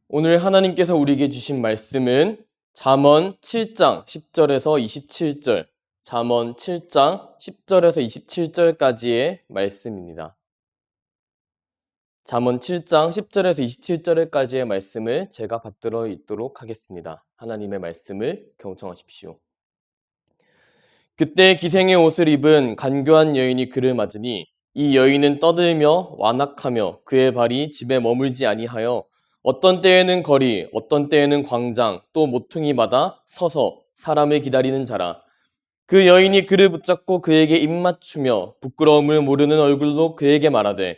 오늘 하나님께서 우리에게 주신 말씀은 잠언 7장 10절에서 27절, 잠언 7장 10절에서 27절까지의 말씀입니다. 잠언 7장 10절에서 27절까지의 말씀을 제가 받들어 읽도록 하겠습니다. 하나님의 말씀을 경청하십시오. 그때 기생의 옷을 입은 간교한 여인이 그를 맞으니 이 여인은 떠들며 완악하며 그의 발이 집에 머물지 아니하여 어떤 때에는 거리, 어떤 때에는 광장, 또 모퉁이마다 서서 사람을 기다리는 자라. 그 여인이 그를 붙잡고 그에게 입맞추며 부끄러움을 모르는 얼굴로 그에게 말하되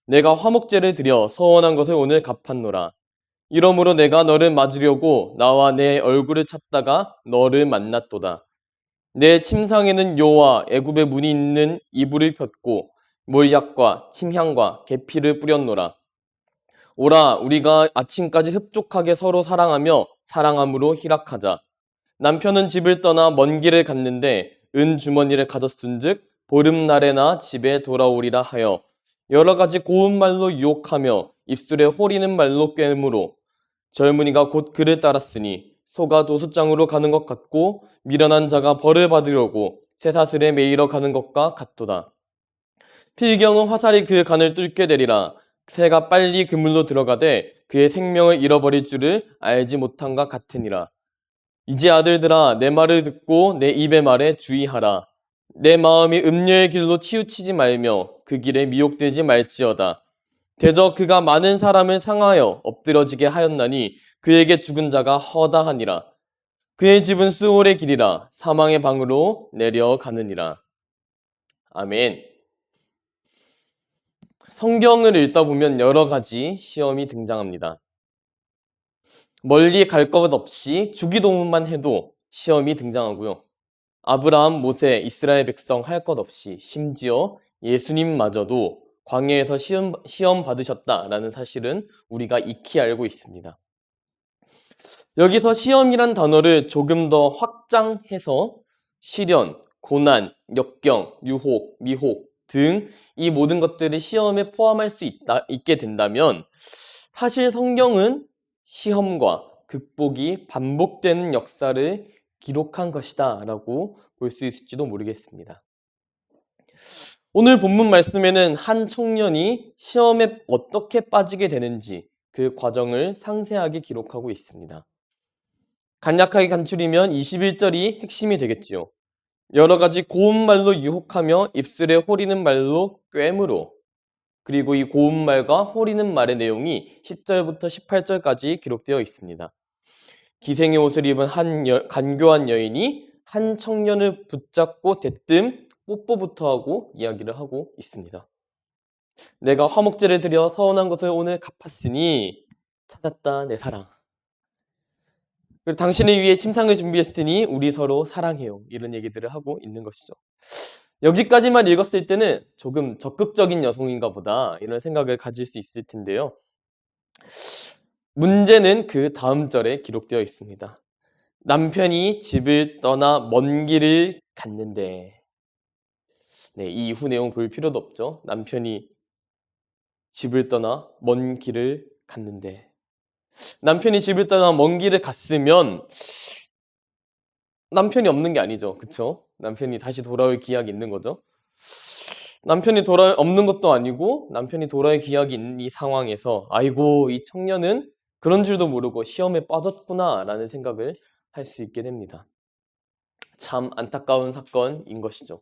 내가 화목제를 드려 서원한 것을 오늘 갚았노라. 이러므로 내가 너를 맞으려고 나와 내 얼굴을 찾다가 너를 만났도다. 내 침상에는 묘와 애굽의 문이 있는 이불을 폈고 몰약과 침향과 계피를 뿌렸노라. 오라 우리가 아침까지 흡족하게 서로 사랑하며 사랑함으로 희락하자. 남편은 집을 떠나 먼 길을 갔는데 은 주머니를 가졌은즉 보름날에나 집에 돌아오리라 하여 여러 가지 고운 말로 유혹하며 입술에 호리는 말로 꿰므로 젊은이가 곧 그를 따랐으니 소가 도수장으로 가는 것 같고 미련한 자가 벌을 받으려고 쇠사슬에 매이러 가는 것과 같도다. 필경은 화살이 그 간을 뚫게 되리라. 새가 빨리 그물로 들어가되 그의 생명을 잃어버릴 줄을 알지 못한가 같으니라. 이제 아들들아 내 말을 듣고 내 입의 말에 주의하라. 내 마음이 음녀의 길로 치우치지 말며 그 길에 미혹되지 말지어다. 대저 그가 많은 사람을 상하여 엎드러지게 하였나니 그에게 죽은 자가 허다하니라. 그의 집은 수월의 길이라 사망의 방으로 내려가느니라. 아멘. 성경을 읽다 보면 여러 가지 시험이 등장합니다. 멀리 갈 것 없이 주기도문만 해도 시험이 등장하고요. 아브라함, 모세, 이스라엘 백성 할 것 없이 심지어 예수님마저도 광야에서 시험 받으셨다라는 사실은 우리가 익히 알고 있습니다. 여기서 시험이란 단어를 조금 더 확장해서 시련, 고난, 역경, 유혹, 미혹 등 이 모든 것들을 시험에 포함할 수 있게 된다면 사실 성경은 시험과 극복이 반복되는 역사를 기록한 것이다 라고 볼 수 있을지도 모르겠습니다. 오늘 본문 말씀에는 한 청년이 시험에 어떻게 빠지게 되는지 그 과정을 상세하게 기록하고 있습니다. 간략하게 간추리면 21절이 핵심이 되겠지요. 여러 가지 고운 말로 유혹하며 입술에 호리는 말로 꿰므로, 그리고 이 고운 말과 호리는 말의 내용이 10절부터 18절까지 기록되어 있습니다. 기생의 옷을 입은 간교한 여인이 한 청년을 붙잡고 대뜸 뽀뽀부터 하고 이야기를 하고 있습니다. 내가 화목제를 드려 서원한 것을 오늘 갚았으니 찾았다 내 사랑. 그리고 당신을 위해 침상을 준비했으니 우리 서로 사랑해요. 이런 얘기들을 하고 있는 것이죠. 여기까지만 읽었을 때는 조금 적극적인 여성인가 보다 이런 생각을 가질 수 있을 텐데요. 문제는 그 다음 절에 기록되어 있습니다. 남편이 집을 떠나 먼 길을 갔는데, 네, 이 이후 내용 볼 필요도 없죠. 남편이 집을 떠나 먼 길을 갔는데, 남편이 집을 떠나 먼 길을 갔으면 남편이 없는 게 아니죠. 그쵸? 남편이 다시 돌아올 기약이 있는 거죠. 남편이 없는 것도 아니고 남편이 돌아올 기약이 있는 이 상황에서 아이고 이 청년은 그런 줄도 모르고 시험에 빠졌구나 라는 생각을 할 수 있게 됩니다. 참 안타까운 사건인 것이죠.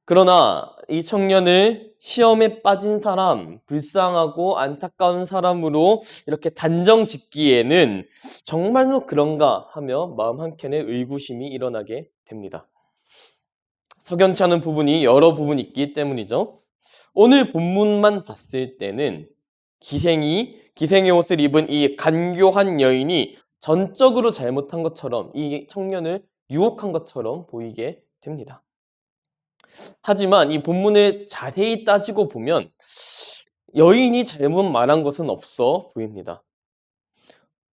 그러나 이 청년을 시험에 빠진 사람, 불쌍하고 안타까운 사람으로 이렇게 단정 짓기에는 정말로 그런가 하며 마음 한켠에 의구심이 일어나게 됩니다. 석연치 않은 부분이 여러 부분이 있기 때문이죠. 오늘 본문만 봤을 때는 기생의 옷을 입은 이 간교한 여인이 전적으로 잘못한 것처럼 이 청년을 유혹한 것처럼 보이게 됩니다. 하지만 이 본문을 자세히 따지고 보면 여인이 잘못 말한 것은 없어 보입니다.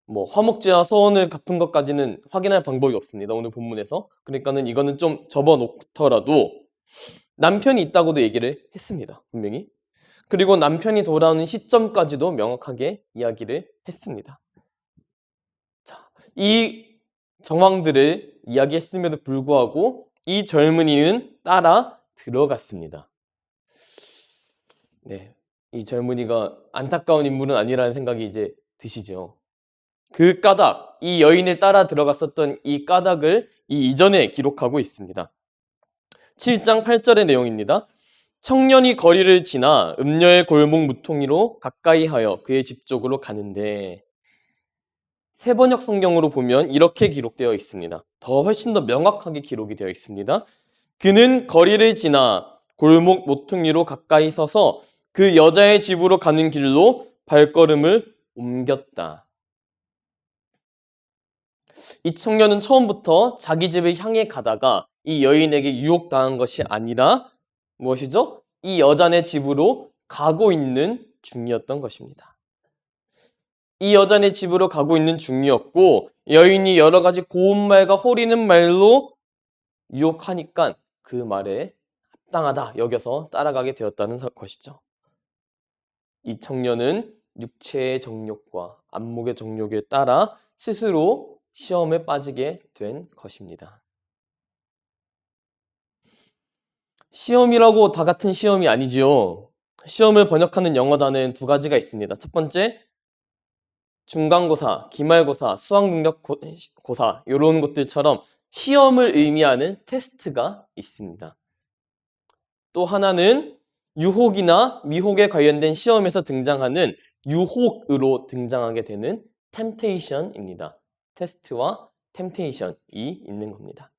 화목제와 서원을 갚은 것까지는 확인할 방법이 없습니다. 오늘 본문에서. 그러니까는 이거는 좀 접어놓더라도 남편이 있다고도 얘기를 했습니다. 분명히. 그리고 남편이 돌아오는 시점까지도 명확하게 이야기를 했습니다. 자, 이 정황들을 이야기했음에도 불구하고 이 젊은이는 따라 들어갔습니다. 네, 이 젊은이가 안타까운 인물은 아니라는 생각이 이제 드시죠. 그 까닭, 이 여인을 따라 들어갔었던 이 까닭을 이 이전에 기록하고 있습니다. 7장 8절의 내용입니다. 청년이 거리를 지나 음녀의 골목 무통이로 가까이 하여 그의 집 쪽으로 가는데, 세번역 성경으로 보면 이렇게 기록되어 있습니다. 훨씬 더 명확하게 기록이 되어 있습니다. 그는 거리를 지나 골목 모퉁이로 가까이 서서 그 여자의 집으로 가는 길로 발걸음을 옮겼다. 이 청년은 처음부터 자기 집을 향해 가다가 이 여인에게 유혹당한 것이 아니라 무엇이죠? 이 여자네 집으로 가고 있는 중이었던 것입니다. 이 여자네 집으로 가고 있는 중이었고, 여인이 여러 가지 고운 말과 호리는 말로 유혹하니까 그 말에 합당하다 여겨서 따라가게 되었다는 것이죠. 이 청년은 육체의 정욕과 안목의 정욕에 따라 스스로 시험에 빠지게 된 것입니다. 시험이라고 다 같은 시험이 아니지요. 시험을 번역하는 영어 단어는 두 가지가 있습니다. 첫 번째, 중간고사, 기말고사, 수학능력고사 이런 것들처럼 시험을 의미하는 테스트가 있습니다. 또 하나는 유혹이나 미혹에 관련된 시험에서 등장하는 유혹으로 등장하게 되는 템테이션입니다. 테스트와 템테이션이 있는 겁니다.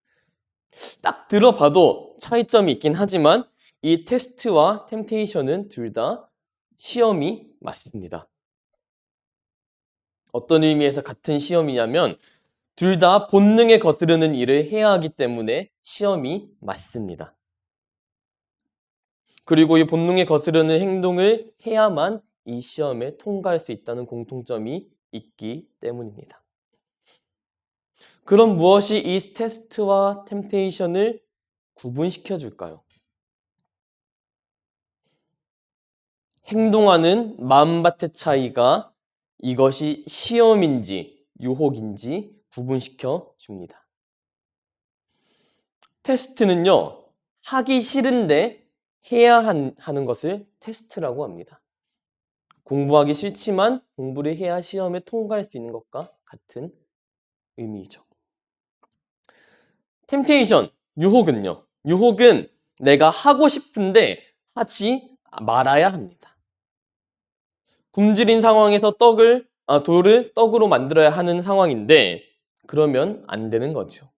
딱 들어봐도 차이점이 있긴 하지만 이 테스트와 템테이션은 둘 다 시험이 맞습니다. 어떤 의미에서 같은 시험이냐면 둘 다 본능에 거스르는 일을 해야 하기 때문에 시험이 맞습니다. 그리고 이 본능에 거스르는 행동을 해야만 이 시험에 통과할 수 있다는 공통점이 있기 때문입니다. 그럼 무엇이 이 테스트와 템테이션을 구분시켜 줄까요? 행동하는 마음밭의 차이가 이것이 시험인지 유혹인지 구분시켜 줍니다. 테스트는요, 하기 싫은데 해야 하는 것을 테스트라고 합니다. 공부하기 싫지만 공부를 해야 시험에 통과할 수 있는 것과 같은 의미죠. 템테이션, 유혹은요. 유혹은 내가 하고 싶은데 하지 말아야 합니다. 굶주린 상황에서 돌을 떡으로 만들어야 하는 상황인데 그러면 안 되는 거죠.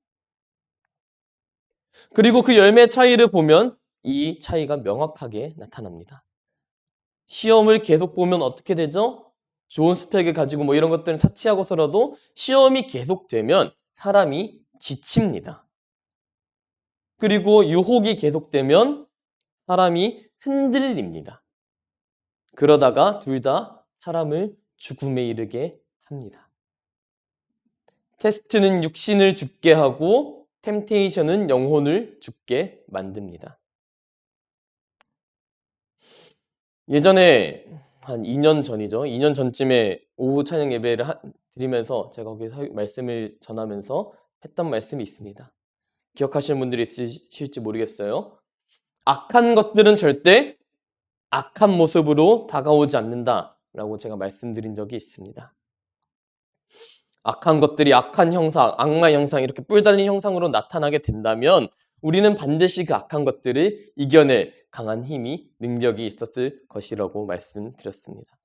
그리고 그 열매 차이를 보면 이 차이가 명확하게 나타납니다. 시험을 계속 보면 어떻게 되죠? 좋은 스펙을 가지고 이런 것들을 차치하고서라도 시험이 계속되면 사람이 지칩니다. 그리고 유혹이 계속되면 사람이 흔들립니다. 그러다가 둘 다 사람을 죽음에 이르게 합니다. 테스트는 육신을 죽게 하고 템테이션은 영혼을 죽게 만듭니다. 예전에 한 2년 전이죠. 2년 전쯤에 오후 찬양 예배를 드리면서 제가 거기서 말씀을 전하면서 했던 말씀이 있습니다. 기억하시는 분들이 있으실지 모르겠어요. 악한 것들은 절대 악한 모습으로 다가오지 않는다라고 제가 말씀드린 적이 있습니다. 악한 것들이 악한 형상, 악마 형상, 이렇게 뿔 달린 형상으로 나타나게 된다면 우리는 반드시 그 악한 것들을 이겨낼 강한 힘이, 능력이 있었을 것이라고 말씀드렸습니다.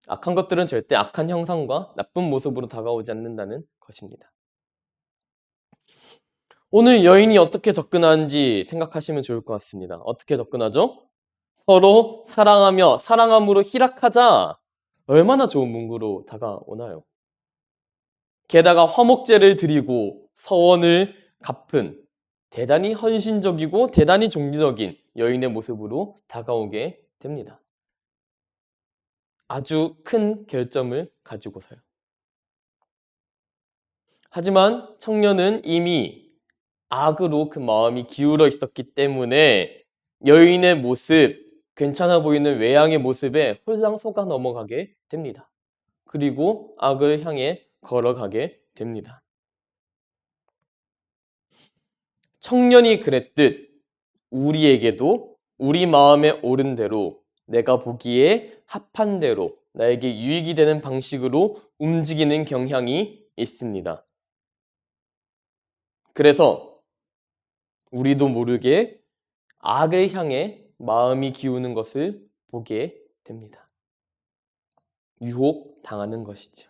악한 것들은 절대 악한 형상과 나쁜 모습으로 다가오지 않는다는 것입니다. 오늘 여인이 어떻게 접근하는지 생각하시면 좋을 것 같습니다. 어떻게 접근하죠? 서로 사랑하며 사랑함으로 희락하자. 얼마나 좋은 문구로 다가오나요? 게다가 화목제를 드리고 서원을 갚은 대단히 헌신적이고 대단히 종교적인 여인의 모습으로 다가오게 됩니다. 아주 큰 결점을 가지고서요. 하지만 청년은 이미 악으로 그 마음이 기울어 있었기 때문에 여인의 모습, 괜찮아 보이는 외양의 모습에 홀랑 속아 넘어가게 됩니다. 그리고 악을 향해 걸어가게 됩니다. 청년이 그랬듯 우리에게도 우리 마음에 옳은 대로 내가 보기에 합한 대로 나에게 유익이 되는 방식으로 움직이는 경향이 있습니다. 그래서 우리도 모르게 악을 향해 마음이 기우는 것을 보게 됩니다. 유혹당하는 것이죠.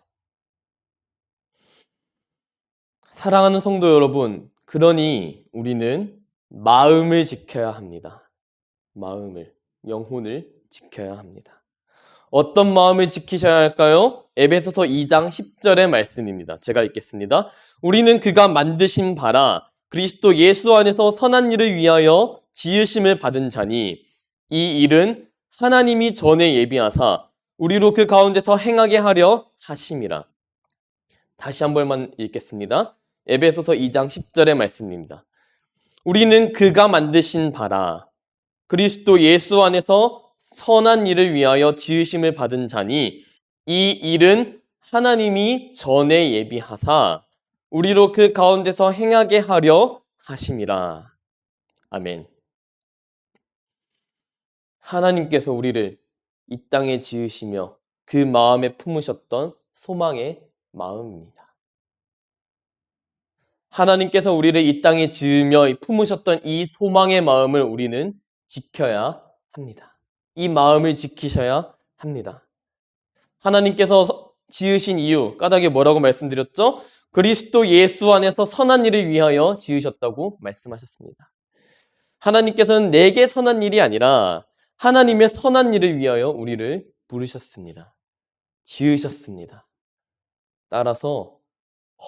사랑하는 성도 여러분, 그러니 우리는 마음을 지켜야 합니다. 마음을, 영혼을 지켜야 합니다. 어떤 마음을 지키셔야 할까요? 에베소서 2장 10절의 말씀입니다. 제가 읽겠습니다. 우리는 그가 만드신 바라 그리스도 예수 안에서 선한 일을 위하여 지으심을 받은 자니 이 일은 하나님이 전에 예비하사 우리로 그 가운데서 행하게 하려 하심이라. 다시 한 번만 읽겠습니다. 에베소서 2장 10절의 말씀입니다. 우리는 그가 만드신 바라 그리스도 예수 안에서 선한 일을 위하여 지으심을 받은 자니 이 일은 하나님이 전에 예비하사 우리로 그 가운데서 행하게 하려 하심이라. 아멘. 하나님께서 우리를 이 땅에 지으시며 그 마음에 품으셨던 소망의 마음입니다. 하나님께서 우리를 이 땅에 지으며 품으셨던 이 소망의 마음을 우리는 지켜야 합니다. 이 마음을 지키셔야 합니다. 하나님께서 지으신 이유, 까닭에 뭐라고 말씀드렸죠? 그리스도 예수 안에서 선한 일을 위하여 지으셨다고 말씀하셨습니다. 하나님께서는 내게 선한 일이 아니라 하나님의 선한 일을 위하여 우리를 부르셨습니다. 지으셨습니다. 따라서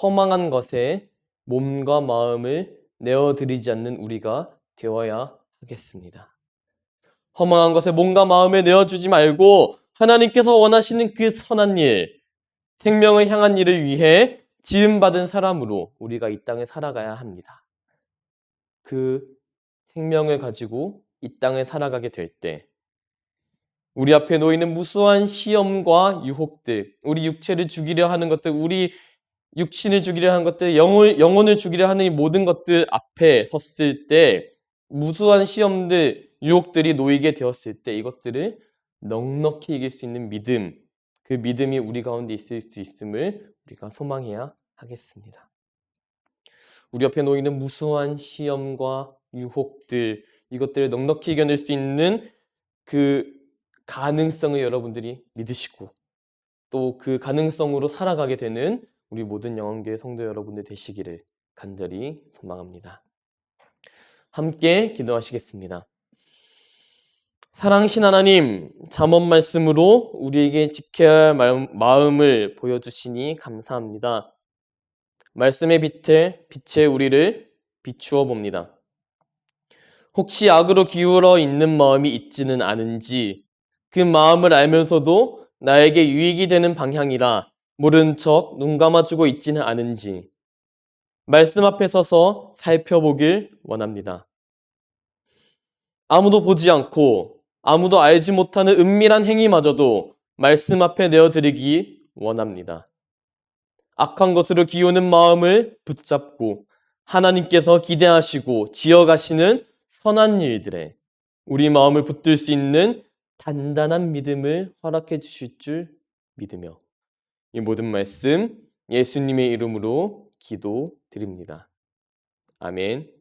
허망한 것에 몸과 마음을 내어드리지 않는 우리가 되어야 하겠습니다. 허망한 것에 몸과 마음을 내어주지 말고 하나님께서 원하시는 그 선한 일, 생명을 향한 일을 위해 지음받은 사람으로 우리가 이 땅에 살아가야 합니다. 그 생명을 가지고 이 땅에 살아가게 될 때 우리 앞에 놓이는 무수한 시험과 유혹들, 우리 육체를 죽이려 하는 것들, 우리 육신을 죽이려 하는 것들, 영혼을 죽이려 하는 이 모든 것들 앞에 섰을 때 무수한 시험들, 유혹들이 놓이게 되었을 때 이것들을 넉넉히 이길 수 있는 믿음, 그 믿음이 우리 가운데 있을 수 있음을 우리가 소망해야 하겠습니다. 우리 앞에 놓이는 무수한 시험과 유혹들, 이것들을 넉넉히 이겨낼 수 있는 그 가능성을 여러분들이 믿으시고 또 그 가능성으로 살아가게 되는 우리 모든 영혼교회 성도 여러분들 되시기를 간절히 소망합니다. 함께 기도하시겠습니다. 사랑하신 하나님, 잠언 말씀으로 우리에게 지켜야 할 마음을 보여주시니 감사합니다. 말씀의 빛에 우리를 비추어 봅니다. 혹시 악으로 기울어 있는 마음이 있지는 않은지 그 마음을 알면서도 나에게 유익이 되는 방향이라 모른 척 눈 감아주고 있지는 않은지 말씀 앞에 서서 살펴보길 원합니다. 아무도 보지 않고 아무도 알지 못하는 은밀한 행위마저도 말씀 앞에 내어드리기 원합니다. 악한 것으로 기우는 마음을 붙잡고 하나님께서 기대하시고 지어가시는 선한 일들에 우리 마음을 붙들 수 있는 단단한 믿음을 허락해 주실 줄 믿으며 이 모든 말씀 예수님의 이름으로 기도드립니다. 아멘.